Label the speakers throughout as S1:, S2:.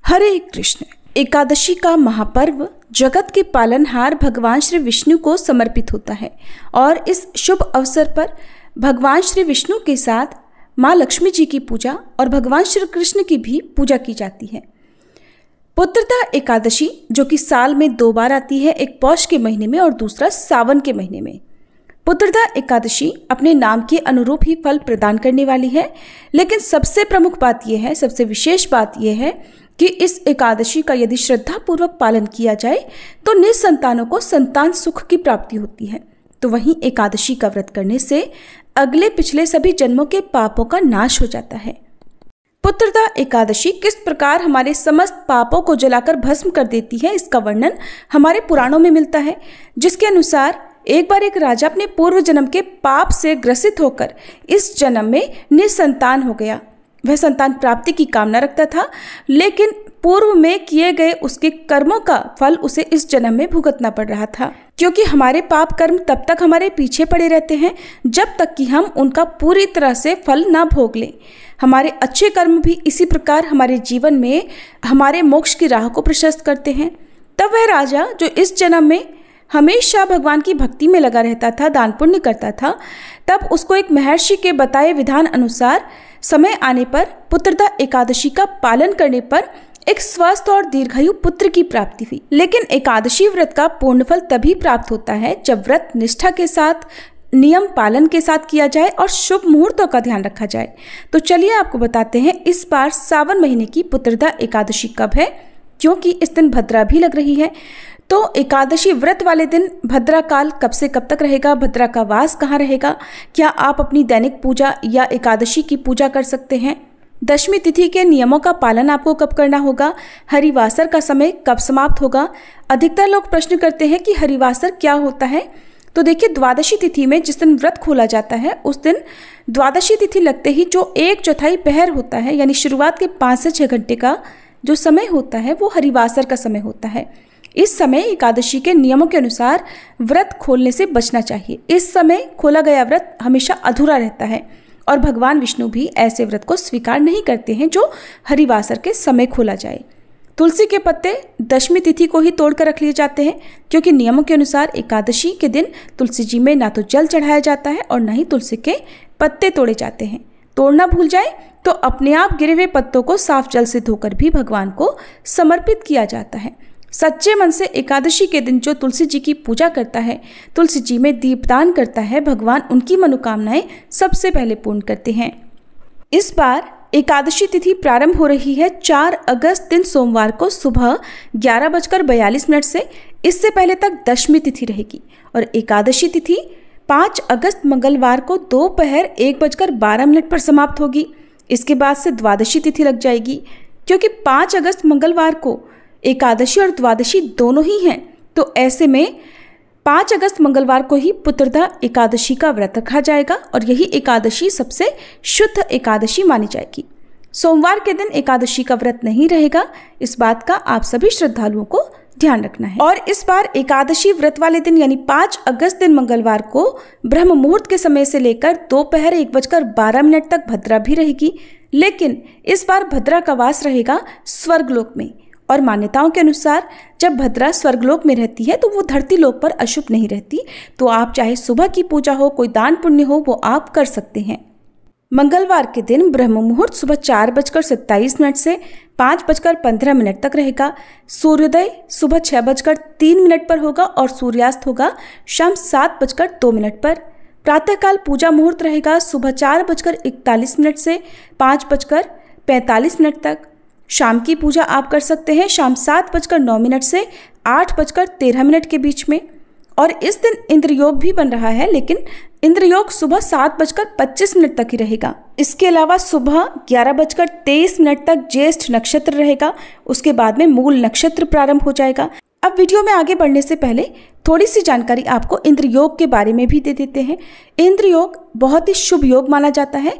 S1: हरे कृष्ण। एकादशी का महापर्व जगत के पालनहार भगवान श्री विष्णु को समर्पित होता है और इस शुभ अवसर पर भगवान श्री विष्णु के साथ माँ लक्ष्मी जी की पूजा और भगवान श्री कृष्ण की भी पूजा की जाती है। पुत्रदा एकादशी जो कि साल में 2 बार आती है, एक पौष के महीने में और दूसरा सावन के महीने में। पुत्रदा एकादशी अपने नाम के अनुरूप ही फल प्रदान करने वाली है, लेकिन सबसे प्रमुख बात यह है, सबसे विशेष बात यह है कि इस एकादशी का यदि श्रद्धापूर्वक पालन किया जाए तो निसंतानों को संतान सुख की प्राप्ति होती है। तो वहीं एकादशी का व्रत करने से अगले पिछले सभी जन्मों के पापों का नाश हो जाता है। पुत्रदा एकादशी किस प्रकार हमारे समस्त पापों को जलाकर भस्म कर देती है, इसका वर्णन हमारे पुराणों में मिलता है, जिसके अनुसार एक बार एक राजा अपने पूर्व जन्म के पाप से ग्रसित होकर इस जन्म में निसंतान हो गया। वह संतान प्राप्ति की कामना रखता था, लेकिन पूर्व में किए गए उसके कर्मों का फल उसे इस जन्म में भुगतना पड़ रहा था, क्योंकि हमारे पाप कर्म तब तक हमारे पीछे पड़े रहते हैं जब तक कि हम उनका पूरी तरह से फल ना भोग लें। हमारे अच्छे कर्म भी इसी प्रकार हमारे जीवन में हमारे मोक्ष की राह को प्रशस्त करते हैं। तब वह राजा जो इस जन्म में हमेशा भगवान की भक्ति में लगा रहता था, दान पुण्य करता था, तब उसको एक महर्षि के बताए विधान अनुसार समय आने पर पुत्रदा एकादशी का पालन करने पर एक स्वस्थ और दीर्घायु पुत्र की प्राप्ति हुई। लेकिन एकादशी व्रत का पूर्ण फल तभी प्राप्त होता है जब व्रत निष्ठा के साथ, नियम पालन के साथ किया जाए और शुभ मुहूर्तों का ध्यान रखा जाए। तो चलिए आपको बताते हैं इस बार सावन महीने की पुत्रदा एकादशी कब है, क्योंकि इस दिन भद्रा भी लग रही है। तो एकादशी व्रत वाले दिन भद्रा काल कब से कब तक रहेगा, भद्रा का वास कहाँ रहेगा, क्या आप अपनी दैनिक पूजा या एकादशी की पूजा कर सकते हैं, दशमी तिथि के नियमों का पालन आपको कब करना होगा, हरिवासर का समय कब समाप्त होगा। अधिकतर लोग प्रश्न करते हैं कि हरिवासर क्या होता है। तो देखिए, द्वादशी तिथि में जिस दिन व्रत खोला जाता है उस दिन द्वादशी तिथि लगते ही जो 1/4 पहर होता है, यानी शुरुआत के 5 से 6 घंटे का जो समय होता है वो हरिवासर का समय होता है। इस समय एकादशी के नियमों के अनुसार व्रत खोलने से बचना चाहिए। इस समय खोला गया व्रत हमेशा अधूरा रहता है और भगवान विष्णु भी ऐसे व्रत को स्वीकार नहीं करते हैं जो हरिवासर के समय खोला जाए। तुलसी के पत्ते दशमी तिथि को ही तोड़कर रख लिए जाते हैं, क्योंकि नियमों के अनुसार एकादशी के दिन तुलसी जी में ना तो जल चढ़ाया जाता है और ना ही तुलसी के पत्ते तोड़े जाते हैं। तोड़ना भूल जाए तो अपने आप गिरे हुए पत्तों को साफ जल से धोकर भी भगवान को समर्पित किया जाता है। सच्चे मन से एकादशी के दिन जो तुलसी जी की पूजा करता है, तुलसी जी में दीपदान करता है, भगवान उनकी मनोकामनाएं सबसे पहले पूर्ण करते हैं। इस बार एकादशी तिथि प्रारंभ हो रही है 4 अगस्त दिन सोमवार को सुबह 11:42 से। इससे पहले तक दशमी तिथि रहेगी और एकादशी तिथि 5 अगस्त मंगलवार को दोपहर 1:12 पर समाप्त होगी। इसके बाद से द्वादशी तिथि लग जाएगी, क्योंकि 5 अगस्त मंगलवार को एकादशी और द्वादशी दोनों ही हैं। तो ऐसे में 5 अगस्त मंगलवार को ही पुत्रदा एकादशी का व्रत रखा जाएगा और यही एकादशी सबसे शुद्ध एकादशी मानी जाएगी। सोमवार के दिन एकादशी का व्रत नहीं रहेगा, इस बात का आप सभी श्रद्धालुओं को ध्यान रखना है। और इस बार एकादशी व्रत वाले दिन यानी 5 अगस्त दिन मंगलवार को ब्रह्म मुहूर्त के समय से लेकर दोपहर 1:12 तक भद्रा भी रहेगी, लेकिन इस बार भद्रा का वास रहेगा स्वर्गलोक में। और मान्यताओं के अनुसार जब भद्रा स्वर्गलोक में रहती है तो वो धरती लोक पर अशुभ नहीं रहती। तो आप चाहे सुबह की पूजा हो, कोई दान पुण्य हो, वो आप कर सकते हैं। मंगलवार के दिन ब्रह्म मुहूर्त सुबह 4:27 से 5:15 तक रहेगा। सूर्योदय सुबह 6:03 पर होगा और सूर्यास्त होगा शाम 7:02 पर। प्रातःकाल पूजा मुहूर्त रहेगा सुबह 4:41 से 5:45 तक। शाम की पूजा आप कर सकते हैं शाम 7:09 से 8:13 के बीच में। और इस दिन इंद्रयोग भी बन रहा है, लेकिन इंद्रयोग सुबह 7:25 तक ही रहेगा। इसके अलावा सुबह 11:23 तक ज्येष्ठ नक्षत्र रहेगा, उसके बाद में मूल नक्षत्र प्रारंभ हो जाएगा। अब वीडियो में आगे बढ़ने से पहले थोड़ी सी जानकारी आपको इंद्रयोग के बारे में भी दे देते हैं। इंद्रयोग बहुत ही शुभ योग माना जाता है,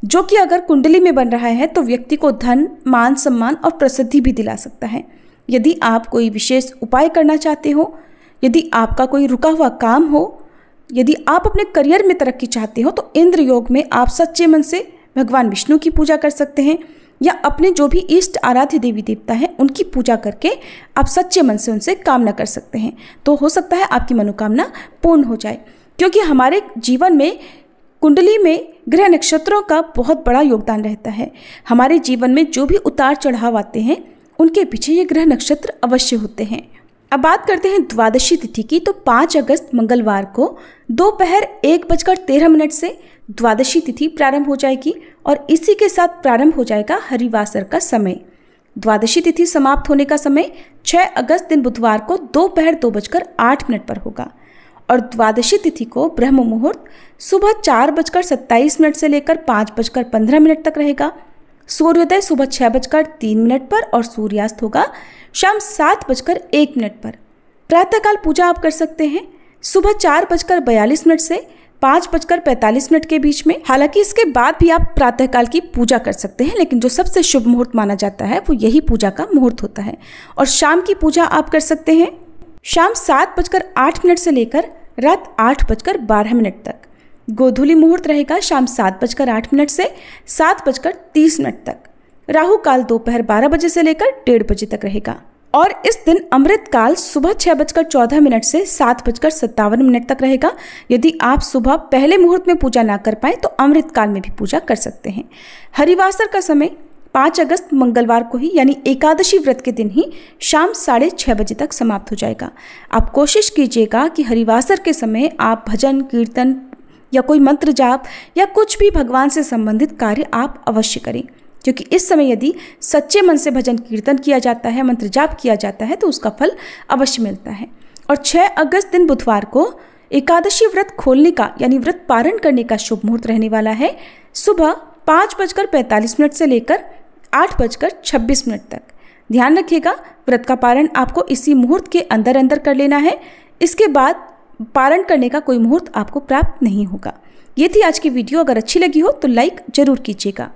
S1: जो कि अगर कुंडली में बन रहा है तो व्यक्ति को धन, मान, सम्मान और प्रसिद्धि भी दिला सकता है। यदि आप कोई विशेष उपाय करना चाहते हो, यदि आपका कोई रुका हुआ काम हो, यदि आप अपने करियर में तरक्की चाहते हो, तो इंद्र योग में आप सच्चे मन से भगवान विष्णु की पूजा कर सकते हैं। या अपने जो भी इष्ट आराध्य देवी देवता हैं उनकी पूजा करके आप सच्चे मन से उनसे कामना कर सकते हैं। तो हो सकता है आपकी मनोकामना पूर्ण हो जाए, क्योंकि हमारे जीवन में कुंडली में ग्रह नक्षत्रों का बहुत बड़ा योगदान रहता है। हमारे जीवन में जो भी उतार चढ़ाव आते हैं उनके पीछे ये ग्रह नक्षत्र अवश्य होते हैं। अब बात करते हैं द्वादशी तिथि की। तो 5 अगस्त मंगलवार को दोपहर 1:13 से द्वादशी तिथि प्रारंभ हो जाएगी और इसी के साथ प्रारंभ हो जाएगा हरिवासर का समय। द्वादशी तिथि समाप्त होने का समय 6 अगस्त दिन बुधवार को दोपहर 2:08 पर होगा और द्वादशी तिथि को ब्रह्म मुहूर्त सुबह 4:27 से लेकर 5:15 तक रहेगा। सूर्योदय सुबह 6:03 पर और सूर्यास्त होगा शाम 7:01 पर। प्रातःकाल पूजा आप कर सकते हैं सुबह 4:42 से 5:45 के बीच में। हालांकि इसके बाद भी आप प्रातःकाल की पूजा कर सकते हैं, लेकिन जो सबसे शुभ मुहूर्त माना जाता है वो यही पूजा का मुहूर्त होता है। और शाम की पूजा आप कर सकते हैं शाम 7:08 से लेकर रात 8:12 तक। गोधूली मुहूर्त रहेगा शाम 7:08 से 7:30 तक। राहु काल दोपहर 12 बजे से लेकर 1:30 बजे तक रहेगा और इस दिन अमृत काल सुबह 6:14 से 7:57 तक रहेगा। यदि आप सुबह पहले मुहूर्त में पूजा ना कर पाए तो अमृत काल में भी पूजा कर सकते हैं। हरिवासर का समय 5 अगस्त मंगलवार को ही यानी एकादशी व्रत के दिन ही शाम 6:30 बजे तक समाप्त हो जाएगा। आप कोशिश कीजिएगा कि हरिवासर के समय आप भजन कीर्तन या कोई मंत्र जाप या कुछ भी भगवान से संबंधित कार्य आप अवश्य करें, क्योंकि इस समय यदि सच्चे मन से भजन कीर्तन किया जाता है, मंत्र जाप किया जाता है तो उसका फल अवश्य मिलता है। और 6 अगस्त दिन बुधवार को एकादशी व्रत खोलने का यानी व्रत पारण करने का शुभ मुहूर्त रहने वाला है सुबह 5:45 से लेकर 8:26 तक। ध्यान रखिएगा, व्रत का पारण आपको इसी मुहूर्त के अंदर अंदर कर लेना है। इसके बाद पारण करने का कोई मुहूर्त आपको प्राप्त नहीं होगा। ये थी आज की वीडियो। अगर अच्छी लगी हो तो लाइक जरूर कीजिएगा।